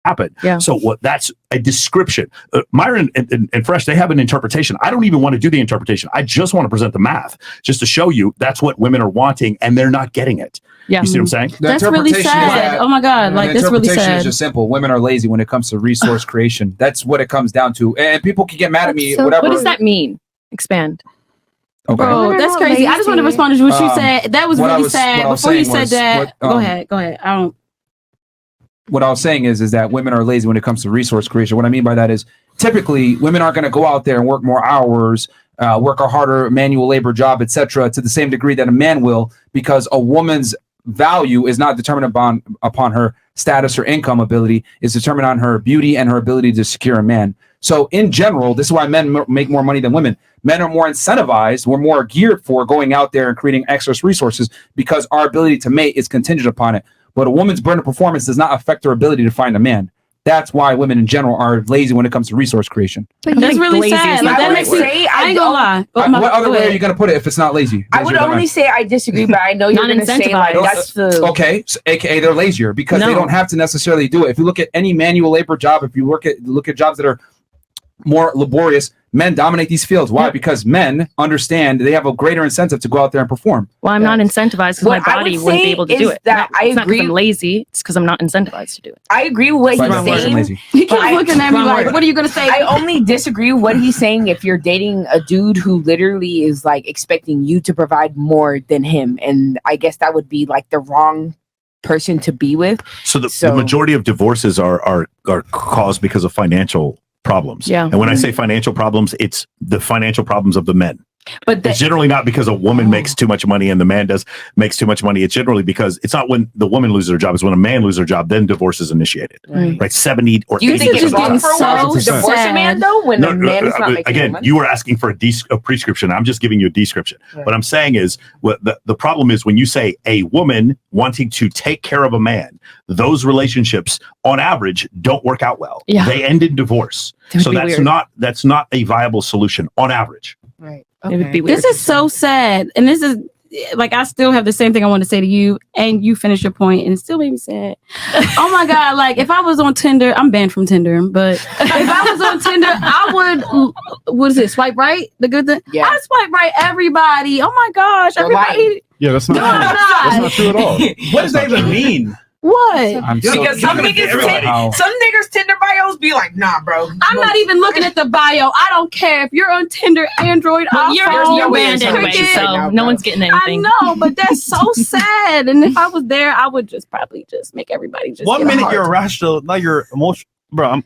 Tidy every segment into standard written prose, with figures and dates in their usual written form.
happen. Yeah. So that's a description. Myron and Fresh, they have an interpretation. I don't even want to do the interpretation. I just want to present the math just to show you that's what women are wanting and they're not getting it. Yeah. You see what I'm saying? That's really sad. Oh my God. Like, that's really sad. The interpretation is just simple. Women are lazy when it comes to resource creation. That's what it comes down to. And people can get mad at me, whatever. What does that mean? Expand. Okay. Bro, that's crazy. I just want to respond to what you said. That was really sad. Before you said that, go ahead. I don't. What I was saying is that women are lazy when it comes to resource creation. What I mean by that is typically women aren't going to go out there and work more hours, work a harder manual labor job, etc., to the same degree that a man will, because a woman's value is not determined upon her status or income ability. It's determined on her beauty and her ability to secure a man. So in general, this is why men make more money than women. Men are more incentivized. We're more geared for going out there and creating excess resources because our ability to mate is contingent upon it. But a woman's burden of performance does not affect her ability to find a man. That's why women in general are lazy when it comes to resource creation. But that's really sad. Like, that makes me, I ain't gonna lie. What other way are you gonna put it if it's not lazy? I would only say I disagree, but I know you're gonna say like that's the okay. So, AKA they're lazier because they don't have to necessarily do it. If you look at any manual labor job, if you look at jobs that are more laborious, men dominate these fields. Why? Because men understand they have a greater incentive to go out there and perform. Well, I'm not incentivized because my body wouldn't be able to do it. That I agree. Not because I'm lazy. It's because I'm not incentivized to do it. I agree with what he's saying. He keeps looking at me like, what are you going to say? I only disagree with what he's saying if you're dating a dude who literally is like expecting you to provide more than him. And I guess that would be like the wrong person to be with. So the majority of divorces are caused because of financial problems. Yeah. And when I say financial problems, it's the financial problems of the men. But it's generally not because a woman makes too much money and the man makes too much money. It's generally because it's not when the woman loses her job, it's when a man loses her job, then divorce is initiated. Right? 70 or 80%. Do you think it's wrong for a woman to divorce a man though when a man is not making again, money? you were asking for a prescription. I'm just giving you a description. Right. What I'm saying is the problem is when you say a woman wanting to take care of a man, those relationships on average don't work out well. Yeah. They end in divorce. So that's not a viable solution on average. Right. Okay. It would be weird. This is so sad. And this is like, I still have the same thing I want to say to you, and you finish your point and it still made me sad. Oh my God. Like if I was on Tinder, I'm banned from Tinder, but if I was on Tinder, I would, what is it? Swipe right? The good thing? Yeah. I swipe right everybody. Oh my gosh. Everybody. Yeah, that's not true. That's not true at all. What does that even mean? What? Because some niggas Tinder bios be like, nah, bro. I'm not even looking at the bio. I don't care if you're on Tinder, Android, iPhone. You're banned anyway, so no one's getting anything. I know, but that's so sad. And if I was there, I would probably make everybody just. 1 minute you're irrational, now you're emotional, bro.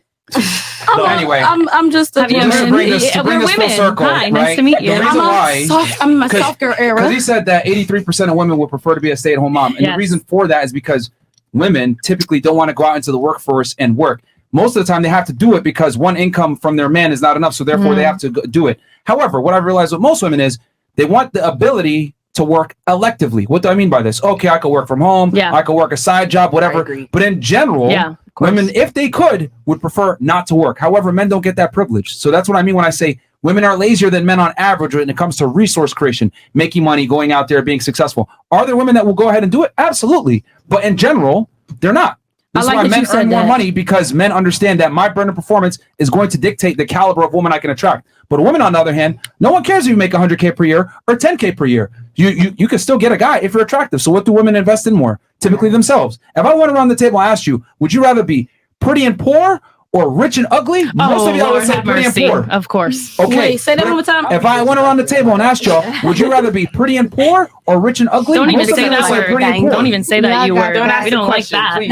Anyway, I'm just a woman. To bring this full circle. Hi, right? nice to meet you. The reason why, I'm in my soft-girl era. Because he said that 83% of women would prefer to be a stay-at-home mom, and the reason for that is because women typically don't want to go out into the workforce and work. Most of the time they have to do it because one income from their man is not enough, so therefore they have to do it. However, what I've realized with most women is they want the ability to work electively. What do I mean by this? Okay, I could work from home, I could work a side job, whatever. But in general, women, if they could, would prefer not to work. However, men don't get that privilege. So that's what I mean when I say women are lazier than men on average when it comes to resource creation, making money, going out there, being successful. Are there women that will go ahead and do it? Absolutely. But in general, they're not. This is why men earn more money, because men understand that my burden of performance is going to dictate the caliber of woman I can attract. But a woman, on the other hand, no one cares if you make 100K per year or 10K per year. You can still get a guy if you're attractive. So what do women invest in more? Typically themselves. If I went around the table and asked you, would you rather be pretty and poor or rich and ugly? Most of y'all would say pretty and poor. Of course. Okay. Wait, say that one more time. If I went around the table and asked y'all, would you rather be pretty and poor or rich and ugly? Don't even say that word. Don't even say that you word. We don't like that. Wait.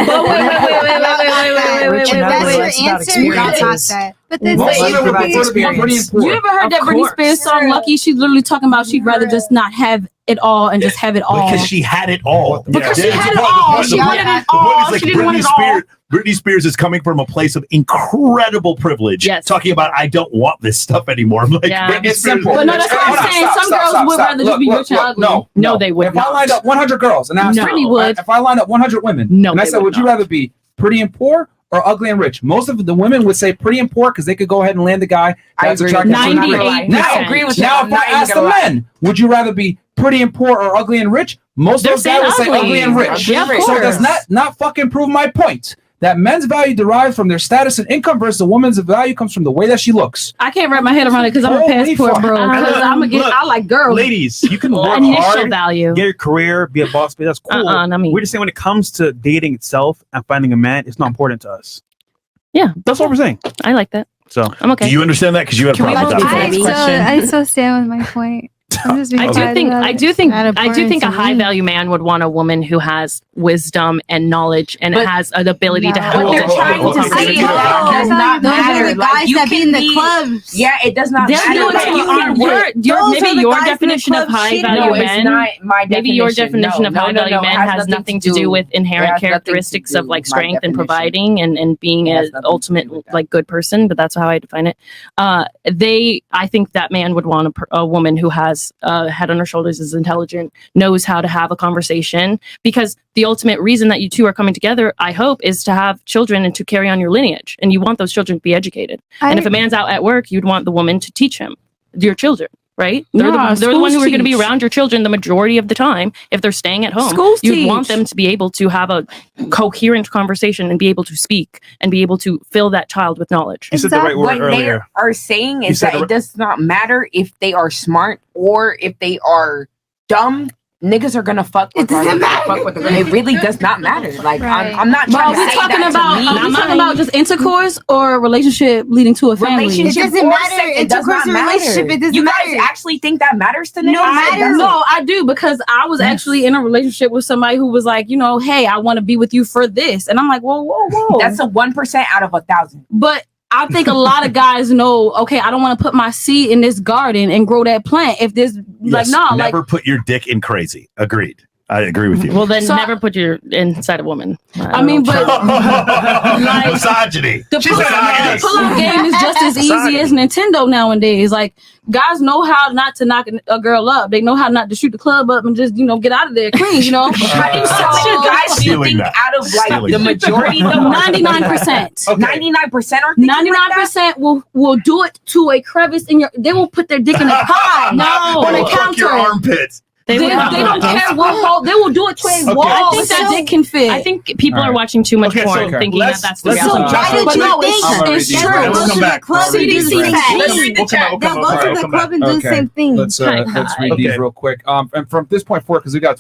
That's your answer. You don't talk that. But you ever heard that Britney Spears song "Lucky"? She's literally talking about she'd rather just not have it all and just have it all. Because she had it all. Because she had it all. She wanted it all. She didn't want it all. Britney Spears is coming from a place of incredible privilege. Yes. Talking about, I don't want this stuff anymore. I'm like, it's simple. But no, that's what I'm saying. Some girls would rather just be rich and ugly. No, they would not. If I lined up 100 girls and asked Britney would. If I lined up 100 women and I said, would you rather be pretty and poor or ugly and rich? Most of the women would say pretty and poor because they could go ahead and land a guy that's attractive. 98%. Now, if I ask the men, would you rather be pretty and poor or ugly and rich? Most of those guys would say ugly and rich. Yeah, so does not fucking prove my point that men's value derives from their status and income versus a woman's value comes from the way that she looks. I can't wrap my head around it because I'm a Holy passport fuck. bro. Because I'm gonna get. Look, I like girls. Ladies, you can work Initial hard, value. get your career, be a boss, but that's cool. not me. We're just saying when it comes to dating itself and finding a man, it's not important to us. Yeah, That's what we're saying. I like that. So I'm okay. Do you understand that? Because you had a Can we problem with move to that. the next question? I still stand with my point. I'm just being I do quiet think about I it. do think Not I do think a important to high me. value man would want a woman who has wisdom and knowledge and But- has an ability to No. help. What they're trying to okay, say okay, is that okay. does not Those are matter. the Like, guys you that be can in the clubs. Yeah, it does not They'll matter. do it Like, to you you can on work. Those Maybe are the your guys in the definition of club high shitting value No, on it's men. not my definition. Maybe your definition of high value It men has nothing to do with It inherent has nothing to characteristics do of like with my strength and definition. providing and being It has an nothing to ultimate do with that. like good person. But that's how I define it. I think that man would want a woman who has head on her shoulders, is intelligent, knows how to have a conversation, because the ultimate reason that you two are coming together, I hope, is to have children and to carry on your lineage. And you want those children to be educated. And if a man's out at work, you'd want the woman to teach him, your children, right? They're Nah, the one who are going to be schools around your children the majority of the time if they're staying at home. Schools You'd want teach. them to be able to have a coherent conversation and be able to speak and be able to fill that child with knowledge. you said the right word What they earlier. are saying You is said that the it does not matter if they are smart or if they are dumb. Niggas are gonna fuck with them. It really does not matter. Like, Right. I'm not Bro, trying are to we say talking that about? to me. Are we talking about just intercourse or a relationship leading to a family? It Relationship doesn't or matter. sex, it does Intercourse not or matter. relationship, it doesn't You guys matter. actually think that matters to niggas? No matter. No, I do, because I was actually in a relationship with somebody who was like, hey, I want to be with you for this, and I'm like, whoa. That's a 1% out of 1,000. But I think a lot of guys know, okay, I don't want to put my seed in this garden and grow that plant. If this, Yes, like, never put your dick in crazy. Agreed. I agree with you. Well, then So- never put your inside a woman. I mean, but like, Misogyny. the She said yes. pull-up game is just as easy as Nintendo nowadays. Like, guys know how not to knock a girl up. They know how not to shoot the club up and just, get out of there clean, So you guys do Stealing think that. out of like Stealing the that. majority, 99%. 99% are thinking like that? 99% will do it to a crevice in your. They will put their dick in a pie. No. on a Fuck your counter. armpits. They would don't care what hole. They will do it to a Okay. wall. I think that so. dick can fit. I think people All are right. watching too much Okay, so porn, thinking let's- that's the let's- So reality. why But did no, you think I'm gonna it's read these. true. We'll Go come to the back. club and do the same thing. We'll come back. They'll go to the club and do the Okay. same thing. Let's read these Okay. real quick. And from this point forward, because we got